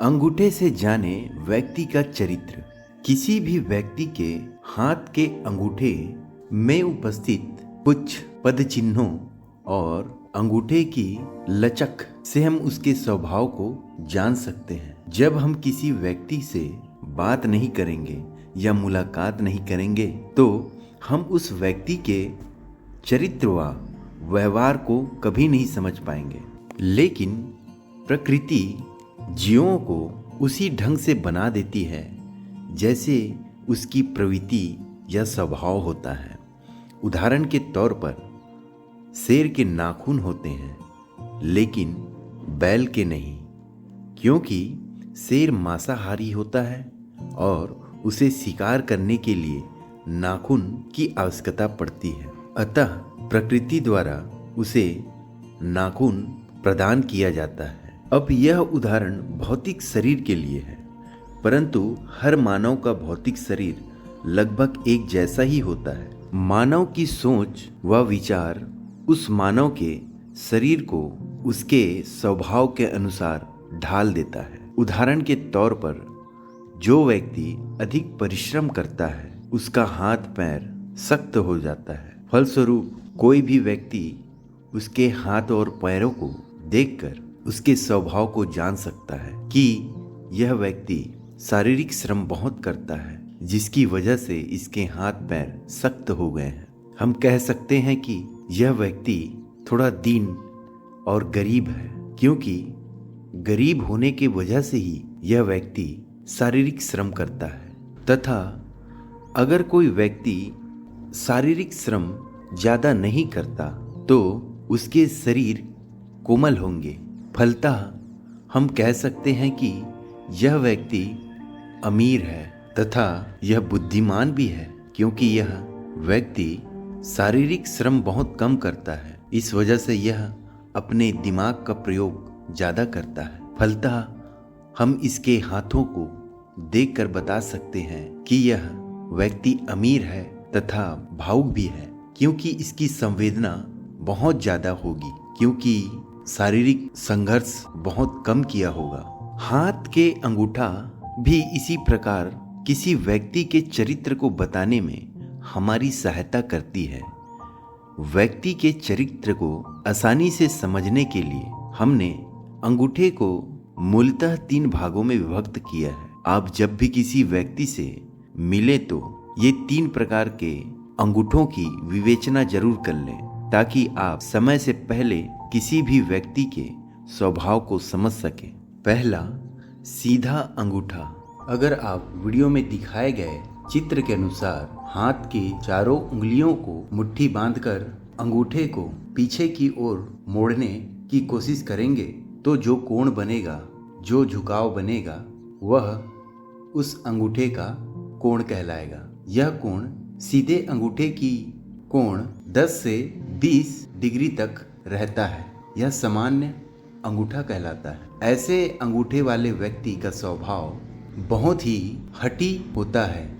अंगूठे से जाने व्यक्ति का चरित्र। किसी भी व्यक्ति के हाथ के अंगूठे में उपस्थित कुछ पद चिन्हों और अंगूठे की लचक से हम उसके स्वभाव को जान सकते हैं। जब हम किसी व्यक्ति से बात नहीं करेंगे या मुलाकात नहीं करेंगे तो हम उस व्यक्ति के चरित्र व व्यवहार को कभी नहीं समझ पाएंगे। लेकिन प्रकृति जीवों को उसी ढंग से बना देती है जैसे उसकी प्रवृत्ति या स्वभाव होता है। उदाहरण के तौर पर शेर के नाखून होते हैं लेकिन बैल के नहीं, क्योंकि शेर मांसाहारी होता है और उसे शिकार करने के लिए नाखून की आवश्यकता पड़ती है। अतः प्रकृति द्वारा उसे नाखून प्रदान किया जाता है। अब यह उदाहरण भौतिक शरीर के लिए है, परंतु हर मानव का भौतिक शरीर लगभग एक जैसा ही होता है। मानव की सोच व विचार उस मानव के शरीर को उसके स्वभाव के अनुसार ढाल देता है। उदाहरण के तौर पर जो व्यक्ति अधिक परिश्रम करता है उसका हाथ पैर सख्त हो जाता है। फलस्वरूप कोई भी व्यक्ति उसके हाथ और पैरों को देखकर उसके स्वभाव को जान सकता है कि यह व्यक्ति शारीरिक श्रम बहुत करता है, जिसकी वजह से इसके हाथ पैर सख्त हो गए हैं। हम कह सकते हैं कि यह व्यक्ति थोड़ा दीन और गरीब है, क्योंकि गरीब होने की वजह से ही यह व्यक्ति शारीरिक श्रम करता है। तथा अगर कोई व्यक्ति शारीरिक श्रम ज़्यादा नहीं करता तो उसके शरीर कोमल होंगे। फलतः हम कह सकते हैं कि यह व्यक्ति अमीर है तथा यह बुद्धिमान भी है, क्योंकि यह व्यक्ति शारीरिक श्रम बहुत कम करता है। इस वजह से यह अपने दिमाग का प्रयोग ज़्यादा करता है। फलतः हम इसके हाथों को देखकर बता सकते हैं कि यह व्यक्ति अमीर है तथा भावुक भी है, क्योंकि इसकी संवेदना बहुत ज़्यादा होगी, क्योंकि शारीरिक संघर्ष बहुत कम किया होगा। हाथ के अंगूठा भी इसी प्रकार किसी व्यक्ति के चरित्र को बताने में हमारी सहायता करती है। व्यक्ति के चरित्र को आसानी से समझने के लिए हमने अंगूठे को मूलतः 3 भागों में विभक्त किया है। आप जब भी किसी व्यक्ति से मिले तो ये 3 प्रकार के अंगूठों की विवेचना जरूर कर लें, ताकि आप समय से पहले किसी भी व्यक्ति के स्वभाव को समझ सकें। पहला, सीधा अंगूठा। अगर आप वीडियो में दिखाए गए चित्र के अनुसार हाथ की चारों उंगलियों को मुट्ठी बांधकर अंगूठे को पीछे की ओर मोड़ने की कोशिश करेंगे तो जो कोण बनेगा, जो झुकाव बनेगा, वह उस अंगूठे का कोण कहलाएगा। यह कोण सीधे अंगूठे की कोण 10 से 20 डिग्री तक रहता है। यह सामान्य अंगूठा कहलाता है। ऐसे अंगूठे वाले व्यक्ति का स्वभाव बहुत ही हठी होता है।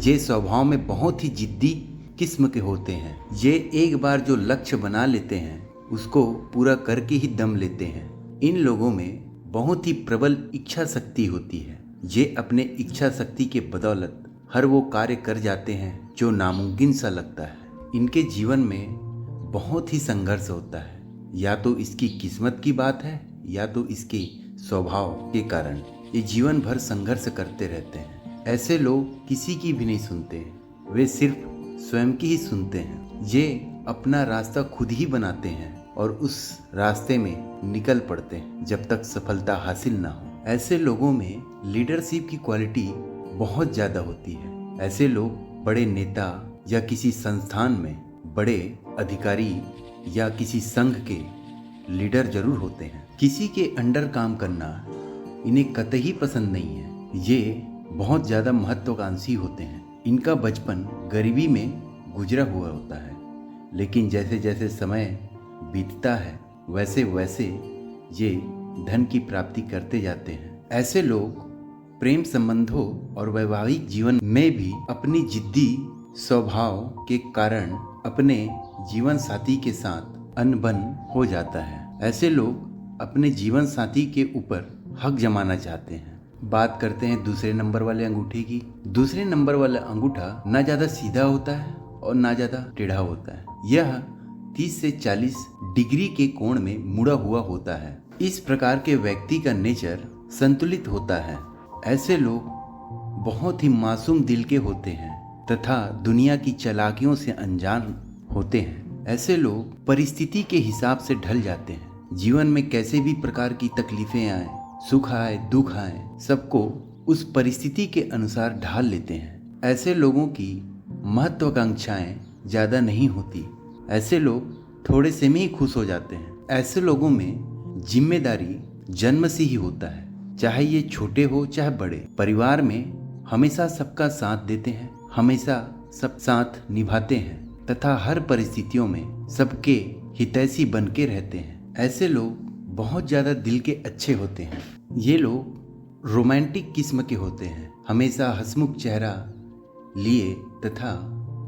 ये स्वभाव में बहुत ही जिद्दी किस्म के होते हैं। ये एक बार जो लक्ष्य बना लेते हैं उसको पूरा करके ही दम लेते हैं। इन लोगों में बहुत ही प्रबल इच्छा शक्ति होती है। ये अपने इच्छा शक्ति के बदौलत हर वो कार्य कर जाते हैं जो नामुमकिन सा लगता है। इनके जीवन में बहुत ही संघर्ष होता है, या तो इसकी किस्मत की बात है या तो इसके स्वभाव के कारण ये जीवन भर संघर्ष करते रहते हैं। ऐसे लोग किसी की भी नहीं सुनते हैं, वे सिर्फ स्वयं की ही सुनते हैं। ये अपना रास्ता खुद ही बनाते हैं और उस रास्ते में निकल पड़ते हैं जब तक सफलता हासिल ना हो। ऐसे लोगों में लीडरशिप की क्वालिटी बहुत ज़्यादा होती है। ऐसे लोग बड़े नेता या किसी संस्थान में बड़े अधिकारी या किसी संघ के लीडर जरूर होते हैं। किसी के अंडर काम करना इन्हें कतई पसंद नहीं है। ये बहुत ज़्यादा महत्वाकांक्षी होते हैं। इनका बचपन गरीबी में गुजरा हुआ होता है, लेकिन जैसे जैसे समय बीतता है वैसे वैसे ये धन की प्राप्ति करते जाते हैं। ऐसे लोग प्रेम संबंधों और वैवाहिक जीवन में भी अपनी जिद्दी स्वभाव के कारण अपने जीवन साथी के साथ अनबन हो जाता है। ऐसे लोग अपने जीवन साथी के ऊपर हक जमाना चाहते हैं। बात करते हैं दूसरे नंबर वाले अंगूठे की। दूसरे नंबर वाला अंगूठा ना ज्यादा सीधा होता है और ना ज्यादा टेढ़ा होता है। यह 30 से 40 डिग्री के कोण में मुड़ा हुआ होता है। इस प्रकार के व्यक्ति का नेचर संतुलित होता है। ऐसे लोग बहुत ही मासूम दिल के होते हैं तथा दुनिया की चालाकियों से अनजान होते हैं। ऐसे लोग परिस्थिति के हिसाब से ढल जाते हैं। जीवन में कैसे भी प्रकार की तकलीफें आए, सुख आए, दुख आए, सबको उस परिस्थिति के अनुसार ढाल लेते हैं। ऐसे लोगों की महत्वाकांक्षाएं ज्यादा नहीं होती। ऐसे लोग थोड़े से में ही खुश हो जाते हैं। ऐसे लोगों में जिम्मेदारी जन्म से ही होता है, चाहे ये छोटे हो चाहे बड़े। परिवार में हमेशा सबका साथ देते हैं, हमेशा सब साथ निभाते हैं तथा हर परिस्थितियों में सबके हितैषी बन के रहते हैं। ऐसे लोग बहुत ज्यादा दिल के अच्छे होते हैं। ये लोग रोमांटिक किस्म के होते हैं, हमेशा हंसमुख चेहरा लिए तथा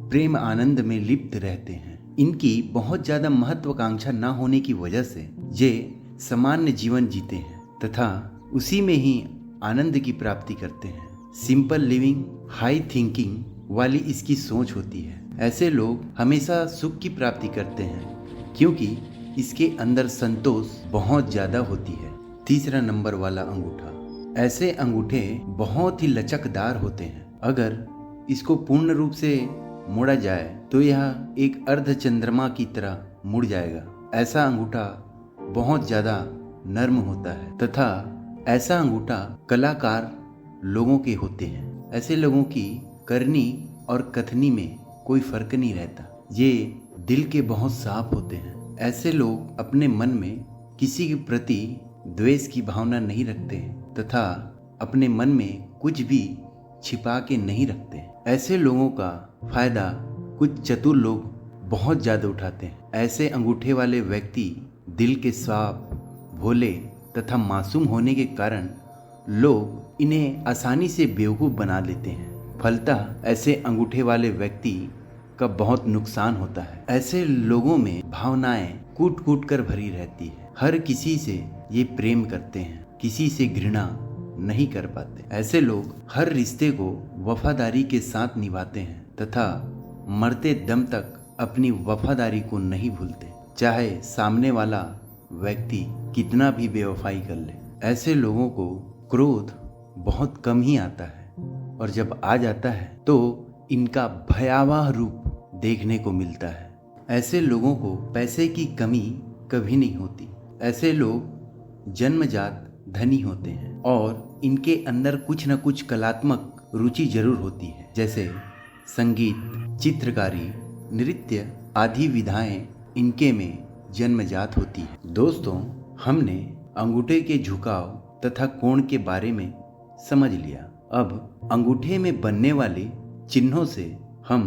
प्रेम आनंद में लिप्त रहते हैं। इनकी बहुत ज्यादा महत्वाकांक्षा न होने की वजह से ये सामान्य जीवन जीते हैं तथा उसी में ही आनंद की प्राप्ति करते हैं। सिंपल लिविंग, हाई थिंकिंग वाली इसकी सोच होती है। ऐसे लोग हमेशा सुख की प्राप्ति करते हैं क्योंकि इसके अंदर संतोष बहुत ज्यादा होती है। तीसरा नंबर वाला अंगूठा। ऐसे अंगूठे बहुत ही लचकदार होते हैं। अगर इसको पूर्ण रूप से मोड़ा जाए तो यह एक अर्ध चंद्रमा की तरह मुड़ जाएगा। ऐसा अंगूठा बहुत ज्यादा नर्म होता है तथा ऐसा अंगूठा कलाकार लोगों के होते हैं। ऐसे लोगों की करनी और कथनी में कोई फर्क नहीं रहता। ये दिल के बहुत साफ होते हैं। ऐसे लोग अपने मन में किसी के प्रति द्वेष की भावना नहीं रखते तथा अपने मन में कुछ भी छिपा के नहीं रखते। ऐसे लोगों का फायदा कुछ चतुर लोग बहुत ज्यादा उठाते हैं। ऐसे अंगूठे वाले व्यक्ति दिल के साफ, भोले तथा मासूम होने के कारण लोग इन्हें आसानी से बेवकूफ बना लेते हैं। फलतः ऐसे अंगूठे वाले व्यक्ति का बहुत नुकसान होता है। ऐसे लोगों में भावनाएं कूट कूट कर भरी रहती है। हर किसी से ये प्रेम करते हैं, किसी से घृणा नहीं कर पाते। ऐसे लोग हर रिश्ते को वफादारी के साथ निभाते हैं तथा मरते दम तक अपनी वफादारी को नहीं भूलते, चाहे सामने वाला व्यक्ति कितना भी बेवफाई कर ले। ऐसे लोगों को क्रोध बहुत कम ही आता है और जब आ जाता है तो इनका भयावह रूप देखने को मिलता है। ऐसे लोगों को पैसे की कमी कभी नहीं होती। ऐसे लोग जन्मजात धनी होते हैं और इनके अंदर कुछ न कुछ कलात्मक रुचि जरूर होती है, जैसे संगीत, चित्रकारी, नृत्य आदि विधाएं इनके में जन्मजात होती है। दोस्तों, हमने अंगूठे के झुकाव तथा कोण के बारे में समझ लिया। अब अंगूठे में बनने वाले चिन्हों से हम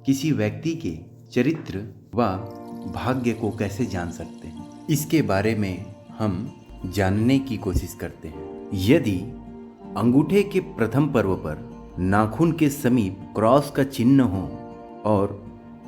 किसी व्यक्ति के चरित्र व भाग्य को कैसे जान सकते हैं, इसके बारे में हम जानने की कोशिश करते हैं। यदि अंगूठे के प्रथम पर्व पर नाखून के समीप क्रॉस का चिन्ह हो और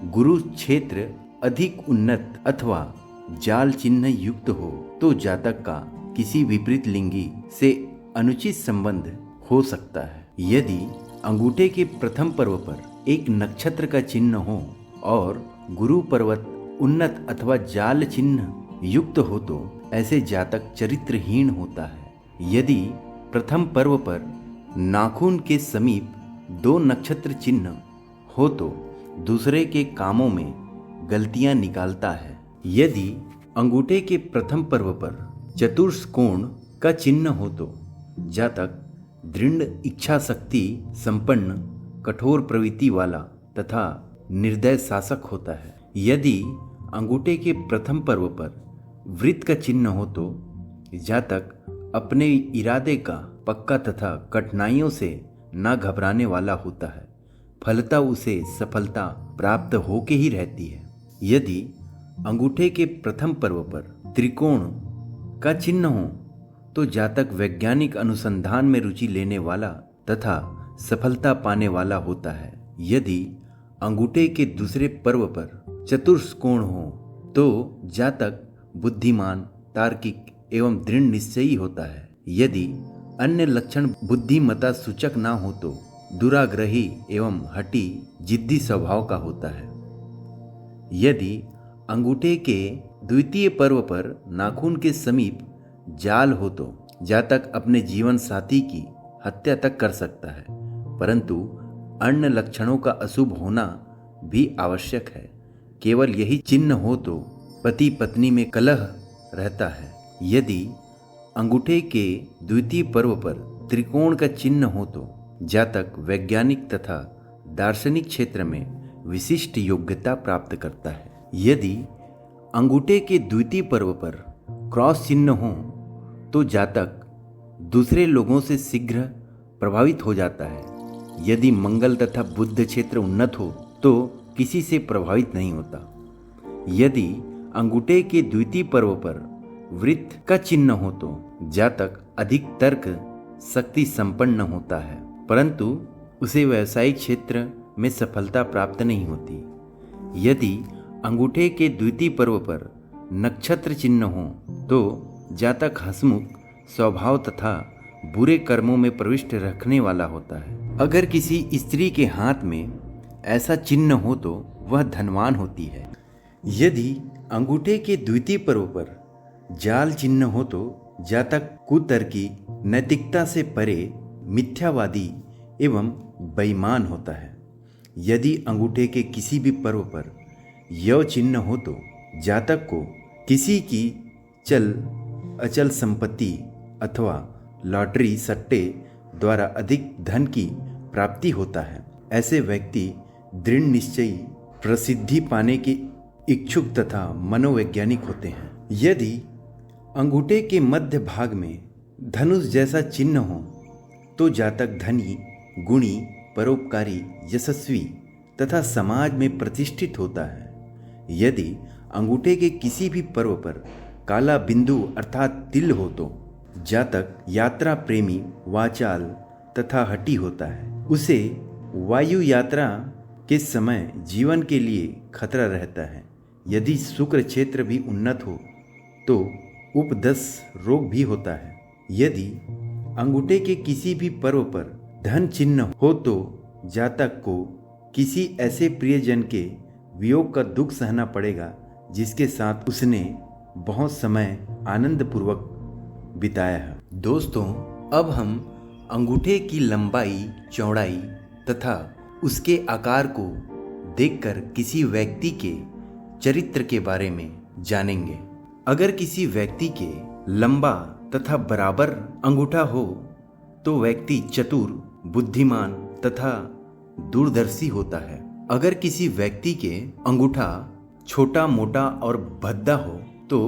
गुरु क्षेत्र अधिक उन्नत अथवा जाल चिन्ह युक्त हो तो जातक का किसी विपरीत लिंगी से अनुचित संबंध हो सकता है। यदि अंगूठे के प्रथम पर्व पर एक नक्षत्र का चिन्ह हो और गुरु पर्वत उन्नत अथवा जाल चिन्ह युक्त हो तो ऐसे जातक चरित्रहीन होता है। यदि प्रथम पर्व पर नाखून के समीप 2 नक्षत्र चिन्ह हो तो दूसरे के कामों में गलतियां निकालता है। यदि अंगूठे के प्रथम पर्व पर चतुष्कोण का चिन्ह हो तो जातक दृढ़ इच्छा शक्ति संपन्न, कठोर प्रवृत्ति वाला तथा निर्दय शासक होता है। यदि अंगूठे के प्रथम पर्व पर वृत्त का चिन्ह हो तो जातक अपने इरादे का पक्का तथा कठिनाइयों से न घबराने वाला होता है। फलतः उसे सफलता प्राप्त होके ही रहती है। यदि अंगूठे के प्रथम पर्व पर त्रिकोण का चिन्ह हो तो जातक वैज्ञानिक अनुसंधान में रुचि लेने वाला तथा सफलता पाने वाला होता है। यदि अंगूठे के दूसरे पर्व पर चतुष्कोण हो तो जातक बुद्धिमान, तार्किक एवं दृढ़ निश्चयी होता है। यदि अन्य लक्षण बुद्धिमत्ता सूचक ना हो तो दुराग्रही एवं हठी जिद्दी स्वभाव का होता है। यदि अंगूठे के द्वितीय पर्व पर नाखून के समीप जाल हो तो जातक अपने जीवन साथी की हत्या तक कर सकता है, परंतु अन्य लक्षणों का अशुभ होना भी आवश्यक है। केवल यही चिन्ह हो तो पति पत्नी में कलह रहता है। यदि अंगूठे के द्वितीय पर्व पर त्रिकोण का चिन्ह हो तो जातक वैज्ञानिक तथा दार्शनिक क्षेत्र में विशिष्ट योग्यता प्राप्त करता है। यदि अंगूठे के द्वितीय पर्व पर क्रॉस चिन्ह हो तो जातक दूसरे लोगों से शीघ्र प्रभावित हो जाता है। यदि मंगल तथा बुध क्षेत्र उन्नत हो तो किसी से प्रभावित नहीं होता। यदि अंगूठे के द्वितीय पर्व पर वृत्त का चिन्ह हो तो जातक अधिक तर्क शक्ति संपन्न होता है, परंतु उसे व्यावसायिक क्षेत्र में सफलता प्राप्त नहीं होती। यदि अंगूठे के द्वितीय पर्व पर नक्षत्र चिन्ह हो तो जातक हंसमुख स्वभाव तथा बुरे कर्मों में प्रविष्ट रखने वाला होता है। अगर किसी स्त्री के हाथ में ऐसा चिन्ह हो तो वह धनवान होती है। यदि अंगूठे के द्वितीय पर्व पर जाल चिन्ह हो तो जातक कुतर्की, नैतिकता से परे, मिथ्यावादी एवं बेईमान होता है। यदि अंगूठे के किसी भी पर्व पर यव चिन्ह हो तो जातक को किसी की चल अचल संपत्ति अथवा लॉटरी सट्टे द्वारा अधिक धन की प्राप्ति होता है। ऐसे व्यक्ति दृढ़ निश्चयी, प्रसिद्धि पाने के इच्छुक तथा मनोवैज्ञानिक होते हैं। यदि अंगूठे के मध्य भाग में धनुष जैसा चिन्ह हो तो जातक धनी, गुणी, परोपकारी, यशस्वी तथा समाज में प्रतिष्ठित होता है। यदि अंगूठे के किसी भी पर्व पर काला बिंदु अर्थात तिल हो तो जातक यात्रा प्रेमी, वाचाल तथा हठी होता है। उसे वायु यात्रा के समय जीवन के लिए खतरा रहता है। यदि शुक्र क्षेत्र भी उन्नत हो तो उपदस रोग भी होता है। यदि अंगूठे के किसी भी पर्व पर धन चिन्ह हो तो जातक को किसी ऐसे प्रियजन के वियोग का दुख सहना पड़ेगा जिसके साथ उसने बहुत समय आनंद पूर्वक बिताया है। दोस्तों, अब हम अंगूठे की लंबाई, चौड़ाई तथा उसके आकार को देखकर किसी व्यक्ति के चरित्र के बारे में जानेंगे। अगर किसी व्यक्ति के लंबा तथा बराबर अंगूठा हो तो व्यक्ति चतुर, बुद्धिमान तथा दूरदर्शी होता है। अगर किसी व्यक्ति के अंगूठा छोटा, मोटा और भद्दा हो तो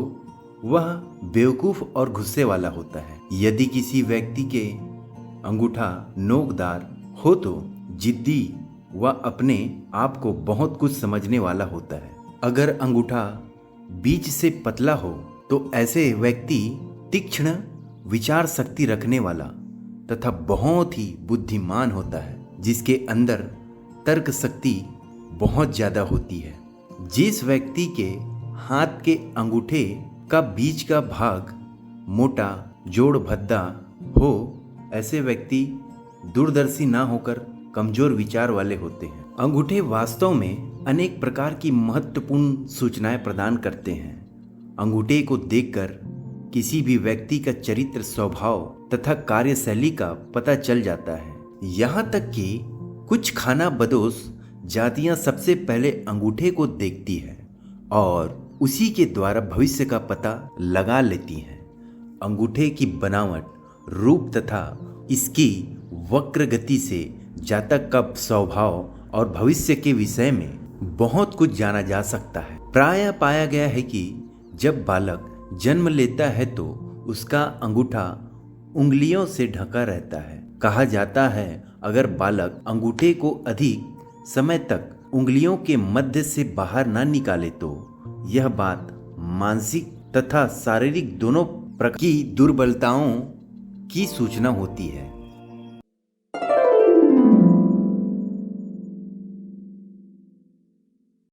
वह बेवकूफ और गुस्से वाला होता है। यदि किसी व्यक्ति के अंगूठा नोकदार हो तो जिद्दी व अपने आप को बहुत कुछ समझने वाला होता है। अगर अंगूठा बीच से पतला हो तो ऐसे व्यक्ति तीक्ष्ण विचार शक्ति रखने वाला तथा बहुत ही बुद्धिमान होता है, जिसके अंदर तर्क शक्ति बहुत ज्यादा होती है। जिस व्यक्ति के हाथ के अंगूठे का बीच का भाग मोटा, जोड़ भद्दा हो, ऐसे व्यक्ति दूरदर्शी ना होकर कमजोर विचार वाले होते हैं। अंगूठे वास्तव में अनेक प्रकार की महत्वपूर्ण सूचनाएं प्रदान करते हैं। अंगूठे को देखकर किसी भी व्यक्ति का चरित्र, स्वभाव तथा कार्यशैली का पता चल जाता है। यहाँ तक कि कुछ खाना बदोश जातियां सबसे पहले अंगूठे को देखती है और उसी के द्वारा भविष्य का पता लगा लेती हैं। अंगूठे की बनावट, रूप तथा इसकी वक्र गति से जातक का स्वभाव और भविष्य के विषय में बहुत कुछ जाना जा सकता है। प्रायः पाया गया है कि जब बालक जन्म लेता है तो उसका अंगूठा उंगलियों से ढका रहता है। कहा जाता है अगर बालक अंगूठे को अधिक समय तक उंगलियों के मध्य से बाहर ना निकाले तो यह बात मानसिक तथा शारीरिक दोनों प्रकार की दुर्बलताओं की सूचना होती है।